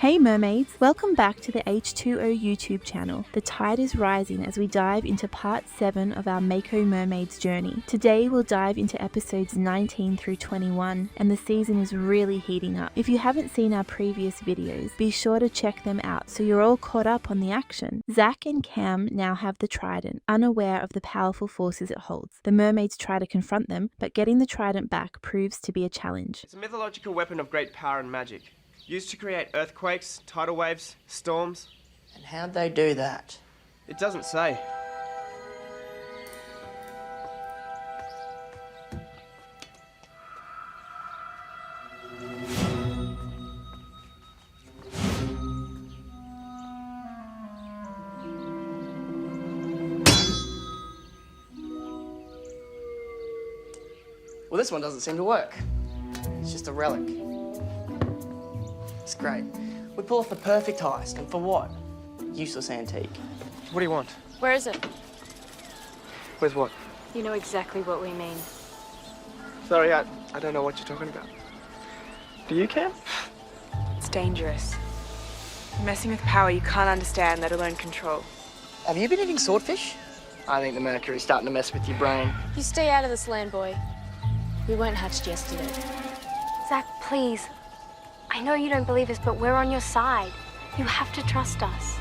Hey mermaids, welcome back to the H2O YouTube channel. The tide is rising as we dive into part 7 of our Mako Mermaids journey. Today we'll dive into episodes 19 through 21 and the season is really heating up. If you haven't seen our previous videos, be sure to check them out so you're all caught up on the action. Zach and Cam now have the trident, unaware of the powerful forces it holds. The mermaids try to confront them, but getting the trident back proves to be a challenge. It's a mythological weapon of great power and magic. Used to create earthquakes, tidal waves, storms. And how'd they do that? It doesn't say. Well, this one doesn't seem to work. It's just a relic. It's great. We pull off the perfect heist, and for what? Useless antique. What do you want? Where is it? Where's what? You know exactly what we mean. Sorry, I don't know what you're talking about. Do you, Cam? It's dangerous. You're messing with power you can't understand, let alone control. Have you been eating swordfish? I think the mercury's starting to mess with your brain. You stay out of this land, boy. We weren't hatched yesterday. Zach, please. I know you don't believe us, but we're on your side. You have to trust us.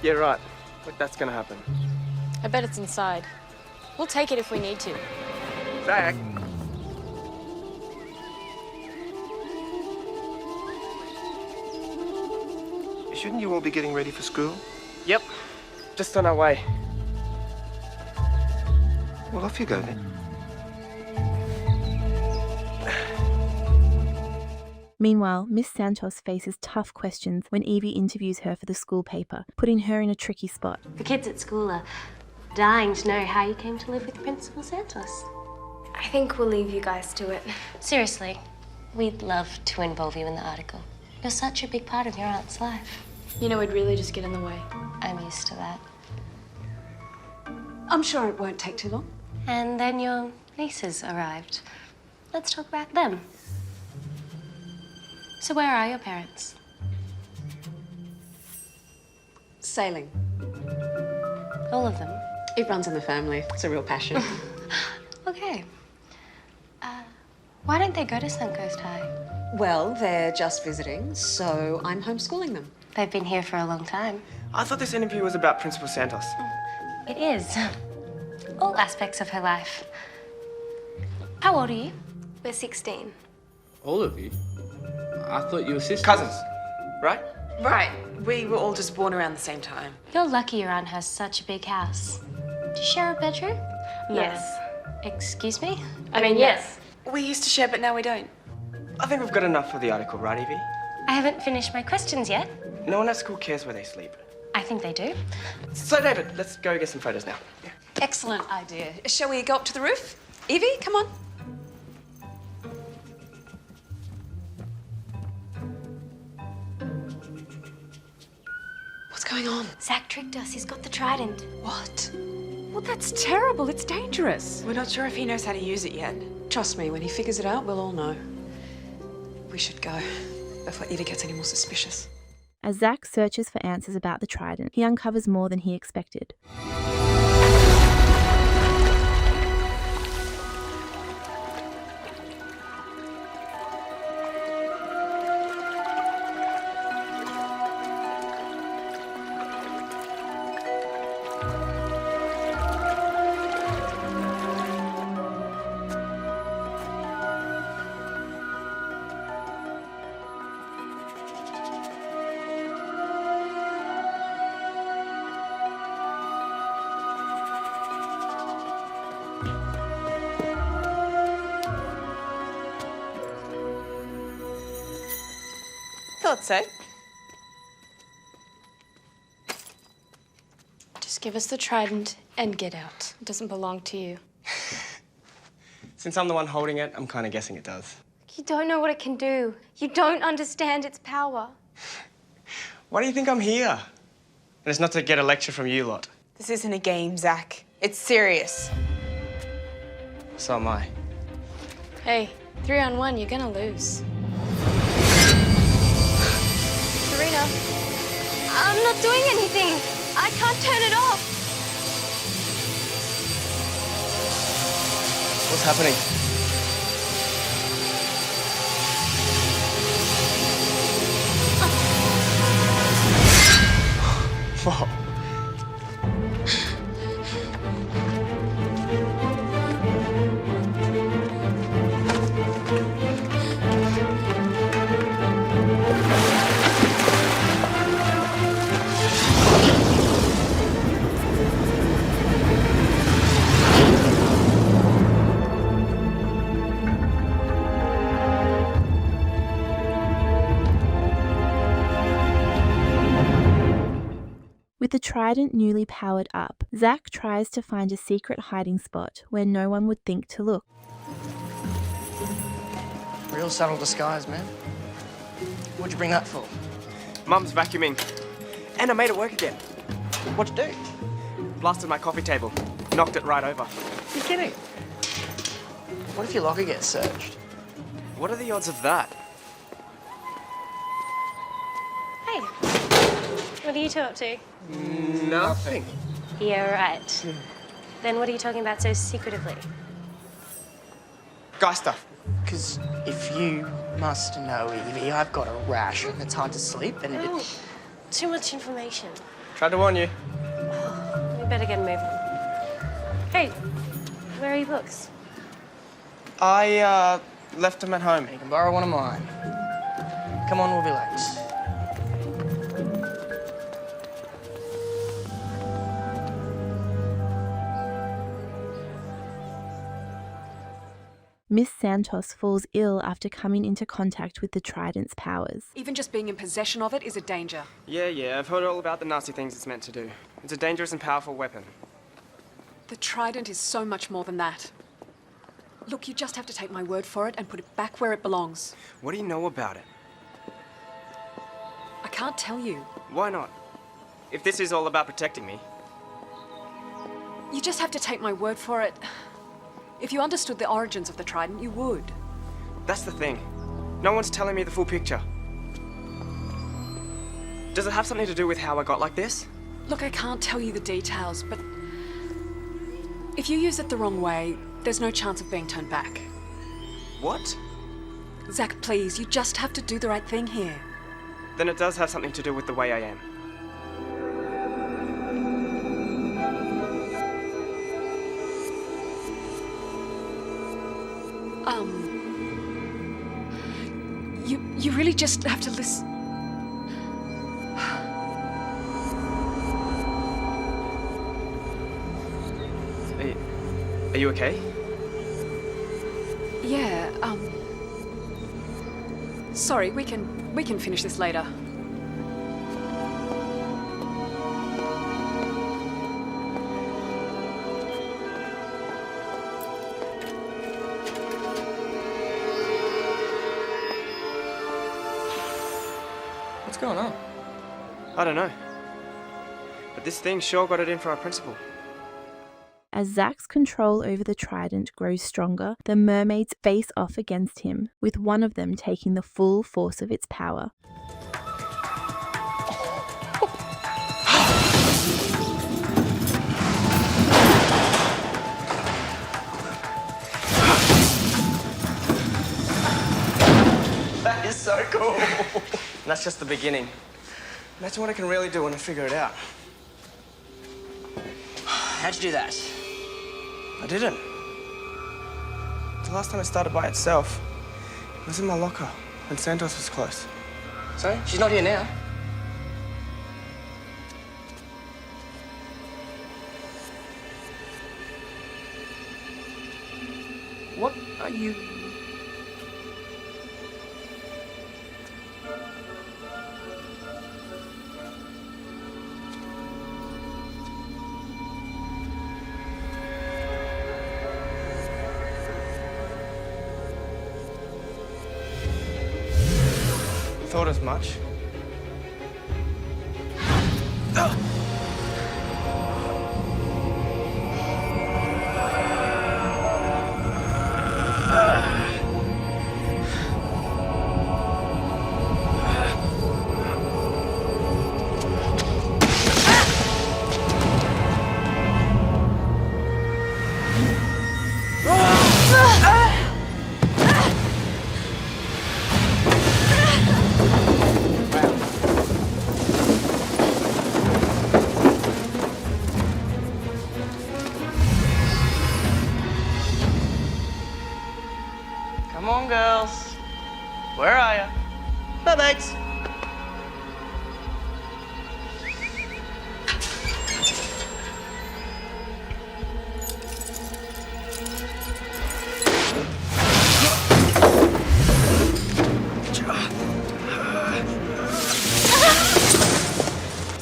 Yeah, right. But that's gonna happen. I bet it's inside. We'll take it if we need to. Zach! Shouldn't you all be getting ready for school? Yep. Just on our way. Well, off you go then. Meanwhile, Miss Santos faces tough questions when Evie interviews her for the school paper, putting her in a tricky spot. The kids at school are dying to know how you came to live with Principal Santos. I think we'll leave you guys to it. Seriously, we'd love to involve you in the article. You're such a big part of your aunt's life. You know, we'd really just get in the way. I'm used to that. I'm sure it won't take too long. And then your nieces arrived. Let's talk about them. So where are your parents? Sailing. All of them? It runs in the family. It's a real passion. Okay. Why don't they go to Suncoast High? Well, they're just visiting, so I'm homeschooling them. They've been here for a long time. I thought this interview was about Principal Santos. It is. All aspects of her life. How old are you? We're 16. All of you? I thought you were sisters. Cousins, right? Right. We were all just born around the same time. You're lucky your aunt has such a big house. Do you share a bedroom? Yes. Excuse me? I mean, yes. We used to share, but now we don't. I think we've got enough for the article, right, Evie? I haven't finished my questions yet. No one at school cares where they sleep. I think they do. So, David, let's go get some photos now. Yeah. Excellent idea. Shall we go up to the roof? Evie, come on. What's going on? Zach tricked us. He's got the trident. What? Well, that's terrible. It's dangerous. We're not sure if he knows how to use it yet. Trust me, when he figures it out, we'll all know. We should go before Evie gets any more suspicious. As Zach searches for answers about the trident, he uncovers more than he expected. Thought so. Just give us the trident and get out. It doesn't belong to you. Since I'm the one holding it, I'm kind of guessing it does. You don't know what it can do. You don't understand its power. Why do you think I'm here? And it's not to get a lecture from you lot. This isn't a game, Zach. It's serious. So am I. Hey, 3-on-1, you're gonna lose. Serena, here. I'm not doing anything. I can't turn it off. What's happening? Whoa. With the trident newly powered up, Zack tries to find a secret hiding spot where no one would think to look. Real subtle disguise, man. What'd you bring that for? Mum's vacuuming. And I made it work again. What'd you do? Blasted my coffee table. Knocked it right over. You kidding? What if your locker gets searched? What are the odds of that? Hey, what are you two up to? Nothing. Yeah, right. Then what are you talking about so secretively? Guy stuff. Because if you must know, Evie, I've got a rash and it's hard to sleep and Oh, too much information. Tried to warn you. We better get moving. Hey, where are your books? I, left them at home. You can borrow one of mine. Come on, we'll be late. Miss Santos falls ill after coming into contact with the trident's powers. Even just being in possession of it is a danger. Yeah, I've heard all about the nasty things it's meant to do. It's a dangerous and powerful weapon. The trident is so much more than that. Look, you just have to take my word for it and put it back where it belongs. What do you know about it? I can't tell you. Why not? If this is all about protecting me. You just have to take my word for it. If you understood the origins of the trident, you would. That's the thing. No one's telling me the full picture. Does it have something to do with how I got like this? Look, I can't tell you the details, but if you use it the wrong way, there's no chance of being turned back. What? Zack, please, you just have to do the right thing here. Then it does have something to do with the way I am. You really just have to listen. Are you okay? Yeah, sorry, we can finish this later. What's going on? I don't know. But this thing sure got it in for our principal. As Zack's control over the trident grows stronger, the mermaids face off against him, with one of them taking the full force of its power. That is so cool. And that's just the beginning. Imagine what I can really do when I figure it out. How'd you do that? I didn't. The last time it started by itself, it was in my locker when Santos was close. So, she's not here now. What are you... Thought as much. Come on, girls. Where are you? Mermaids.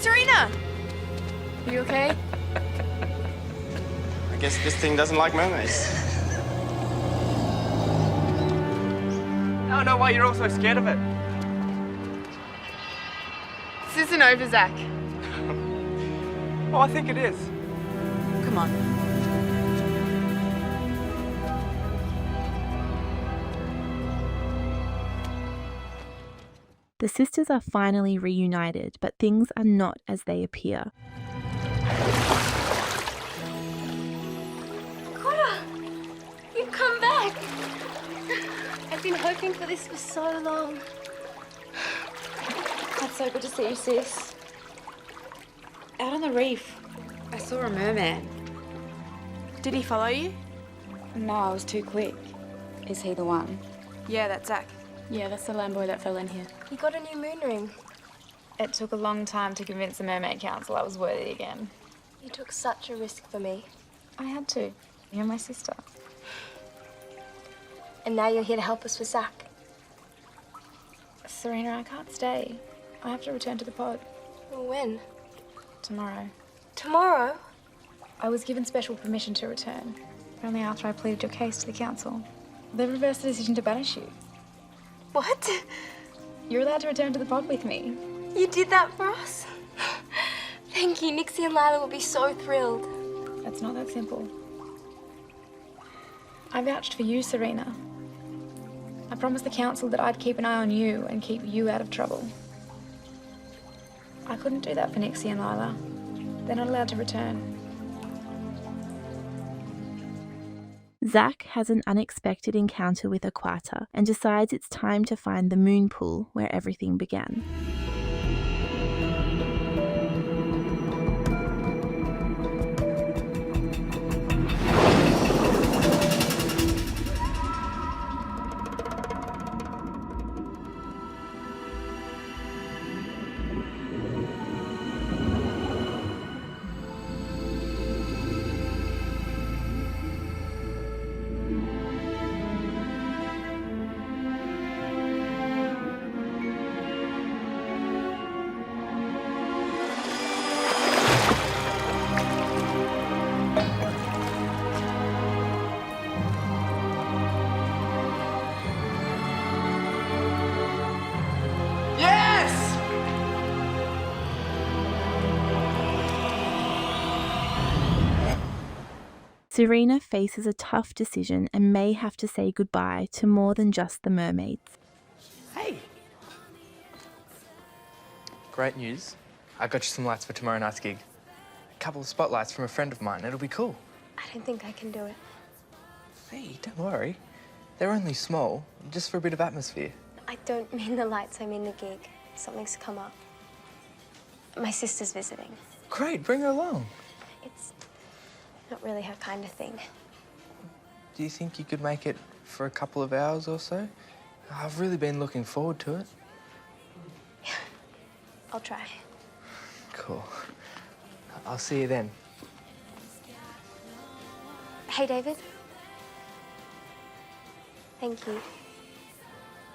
Serena! Are you okay? I guess this thing doesn't like mermaids. I don't know why you're all so scared of it. This isn't over, Zach. Oh, I think it is. Come on. The sisters are finally reunited, but things are not as they appear. Aquata! You've come back! I've been hoping for this for so long. That's so good to see you, sis. Out on the reef, I saw a merman. Did he follow you? No, I was too quick. Is he the one? Yeah, that's Zach. Yeah, that's the land boy that fell in here. He got a new moon ring. It took a long time to convince the Mermaid Council I was worthy again. You took such a risk for me. I had to. You're my sister. And now you're here to help us with Zach. Serena, I can't stay. I have to return to the pod. Well, when? Tomorrow. Tomorrow? I was given special permission to return, but only after I pleaded your case to the council. They reversed the decision to banish you. What? You're allowed to return to the pod with me. You did that for us? Thank you. Nixie and Lila will be so thrilled. It's not that simple. I vouched for you, Serena. I promised the council that I'd keep an eye on you and keep you out of trouble. I couldn't do that for Nixie and Lila. They're not allowed to return. Zach has an unexpected encounter with Aquata and decides it's time to find the moon pool where everything began. Serena faces a tough decision and may have to say goodbye to more than just the mermaids. Hey! Great news. I got you some lights for tomorrow night's gig. A couple of spotlights from a friend of mine. It'll be cool. I don't think I can do it. Hey, don't worry. They're only small, just for a bit of atmosphere. I don't mean the lights, I mean the gig. Something's come up. My sister's visiting. Great, bring her along. It's not really her kind of thing. Do you think you could make it for a couple of hours or so? I've really been looking forward to it. I'll try. Cool. I'll see you then. Hey, David. Thank you.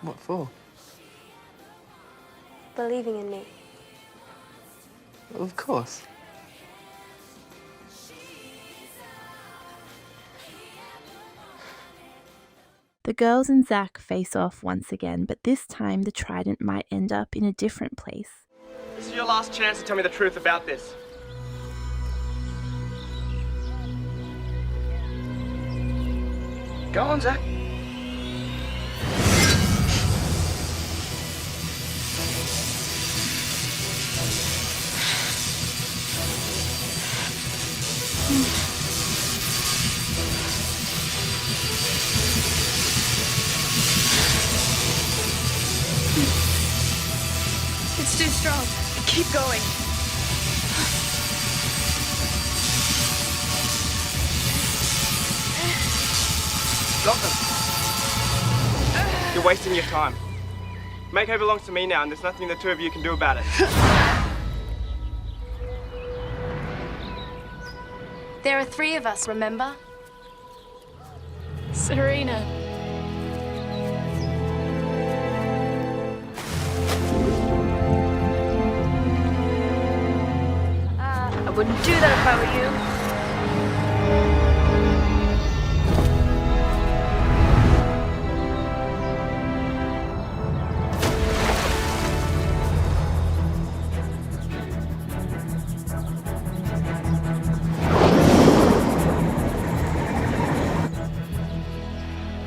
What for? Believing in me. Well, of course. The girls and Zach face off once again, but this time the trident might end up in a different place. This is your last chance to tell me the truth about this. Go on, Zach. It's too strong. Keep going. Stop them. You're wasting your time. Mako belongs to me now, and there's nothing the two of you can do about it. There are 3 of us, remember? Serena. I wouldn't do that if I were you.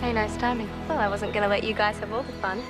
Hey, nice timing. Well, I wasn't gonna let you guys have all the fun.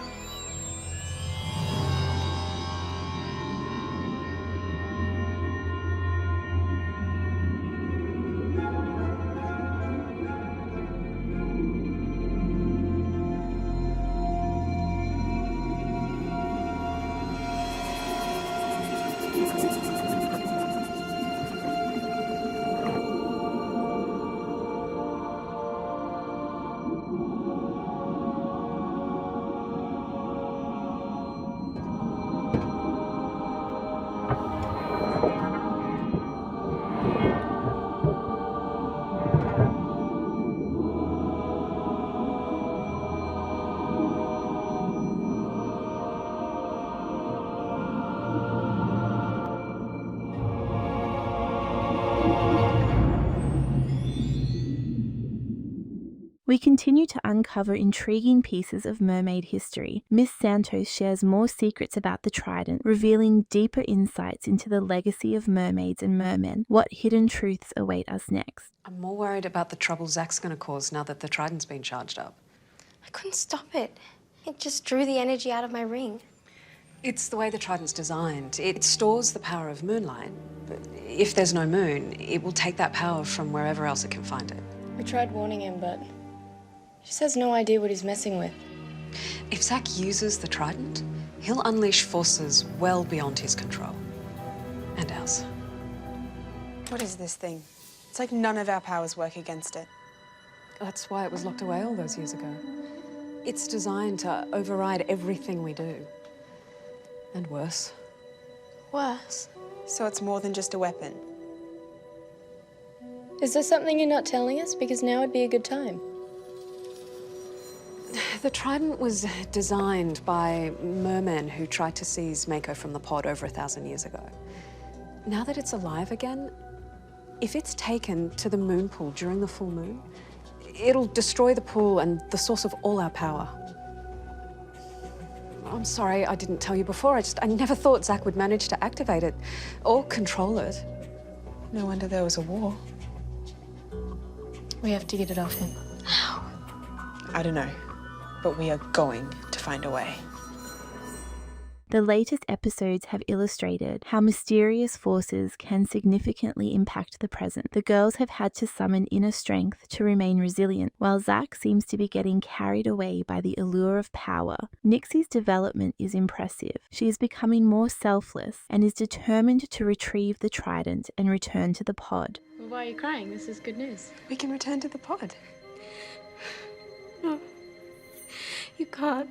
We continue to uncover intriguing pieces of mermaid history. Miss Santos shares more secrets about the trident, revealing deeper insights into the legacy of mermaids and mermen. What hidden truths await us next? I'm more worried about the trouble Zach's going to cause now that the trident's been charged up. I couldn't stop it. It just drew the energy out of my ring. It's the way the trident's designed. It stores the power of moonlight, but if there's no moon, it will take that power from wherever else it can find it. We tried warning him, but he just has no idea what he's messing with. If Zach uses the trident, he'll unleash forces well beyond his control. And ours. What is this thing? It's like none of our powers work against it. That's why it was locked away all those years ago. It's designed to override everything we do. And worse. Worse? So it's more than just a weapon. Is there something you're not telling us? Because now would be a good time. The trident was designed by mermen who tried to seize Mako from the pod over 1,000 years ago. Now that it's alive again, if it's taken to the moon pool during the full moon, it'll destroy the pool and the source of all our power. I'm sorry I didn't tell you before. I never thought Zach would manage to activate it or control it. No wonder there was a war. We have to get it off him. How? I don't know, but we are going to find a way. The latest episodes have illustrated how mysterious forces can significantly impact the present. The girls have had to summon inner strength to remain resilient, while Zach seems to be getting carried away by the allure of power. Nixie's development is impressive. She is becoming more selfless and is determined to retrieve the trident and return to the pod. Well, why are you crying? This is good news. We can return to the pod. No. You can't.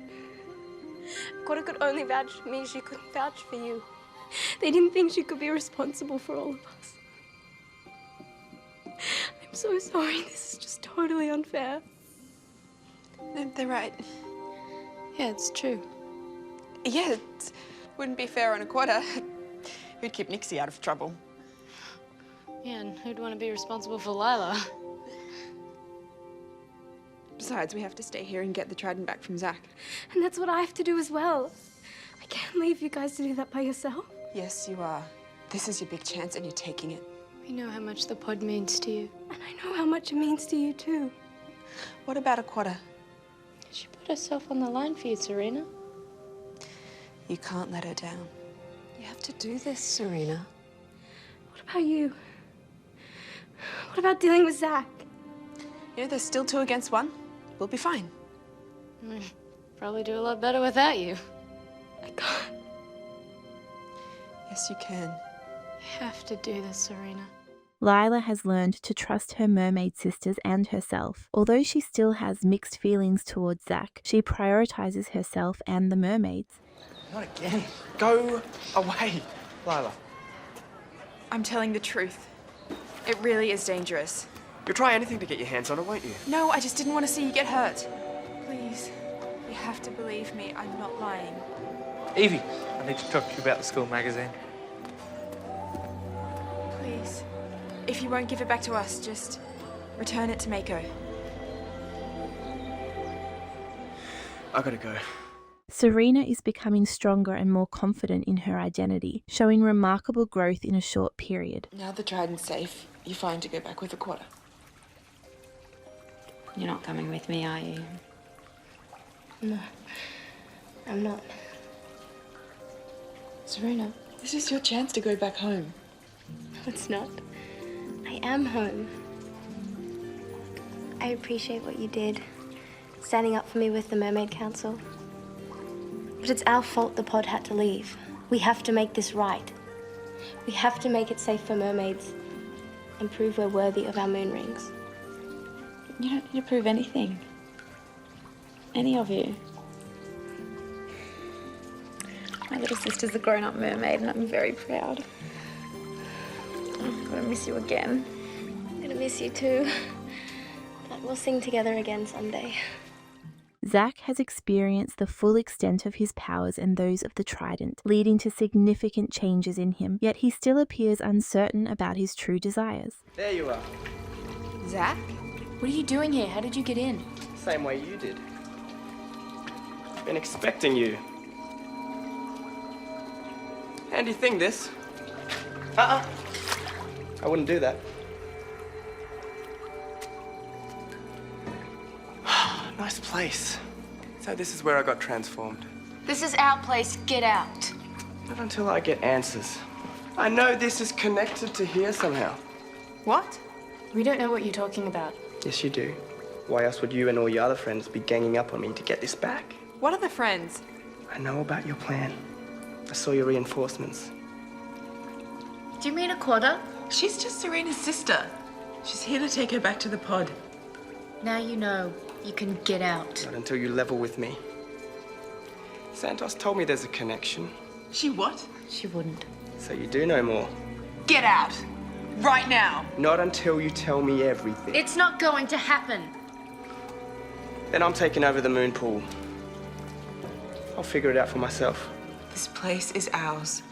Aquata could only vouch for me. She couldn't vouch for you. They didn't think she could be responsible for all of us. I'm so sorry. This is just totally unfair. They're right. Yeah, it's true. Yeah, it wouldn't be fair on Aquata. We'd keep Nixie out of trouble. Yeah, and who'd want to be responsible for Lila? Besides, we have to stay here and get the trident back from Zach. And that's what I have to do as well. I can't leave you guys to do that by yourself. Yes, you are. This is your big chance and you're taking it. We know how much the pod means to you. And I know how much it means to you too. What about Aquata? She put herself on the line for you, Serena. You can't let her down. You have to do this, Serena. What about you? What about dealing with Zach? You know, there's still 2 against 1. We'll be fine. Probably do a lot better without you. I can't. Yes, you can. You have to do this, Serena. Lila has learned to trust her mermaid sisters and herself. Although she still has mixed feelings towards Zach, she prioritizes herself and the mermaids. Not again. Go away, Lila. I'm telling the truth. It really is dangerous. You'll try anything to get your hands on it, won't you? No, I just didn't want to see you get hurt. Please, you have to believe me. I'm not lying. Evie, I need to talk to you about the school magazine. Please. If you won't give it back to us, just return it to Mako. I gotta go. Serena is becoming stronger and more confident in her identity, showing remarkable growth in a short period. Now the trident's safe, you're fine to go back with Aquata. You're not coming with me, are you? No, I'm not. Serena, this is your chance to go back home. No, it's not. I am home. I appreciate what you did, standing up for me with the Mermaid Council. But it's our fault the pod had to leave. We have to make this right. We have to make it safe for mermaids and prove we're worthy of our moon rings. You don't need to prove anything. Any of you. My little sister's a grown-up mermaid and I'm very proud. I'm gonna miss you again. I'm gonna miss you too. But we'll sing together again someday. Zach has experienced the full extent of his powers and those of the trident, leading to significant changes in him, yet he still appears uncertain about his true desires. There you are. Zach? What are you doing here? How did you get in? Same way you did. Been expecting you. Handy thing, this. I wouldn't do that. Nice place. So this is where I got transformed. This is our place. Get out. Not until I get answers. I know this is connected to here somehow. What? We don't know what you're talking about. Yes, you do. Why else would you and all your other friends be ganging up on me to get this back? What are the friends? I know about your plan. I saw your reinforcements. Do you mean Aquata? She's just Serena's sister. She's here to take her back to the pod. Now you know. You can get out. Not until you level with me. Santos told me there's a connection. She what? She wouldn't. So you do know more. Get out! Right now! Not until you tell me everything. It's not going to happen. Then I'm taking over the moon pool. I'll figure it out for myself. This place is ours.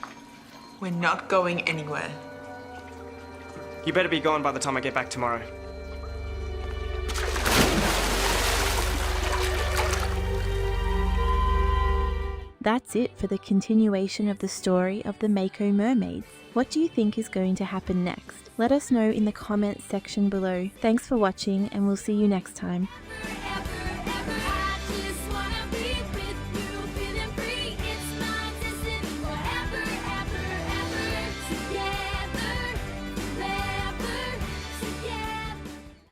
We're not going anywhere. You better be gone by the time I get back tomorrow. That's it for the continuation of the story of the Mako Mermaids. What do you think is going to happen next? Let us know in the comments section below. Thanks for watching and we'll see you next time.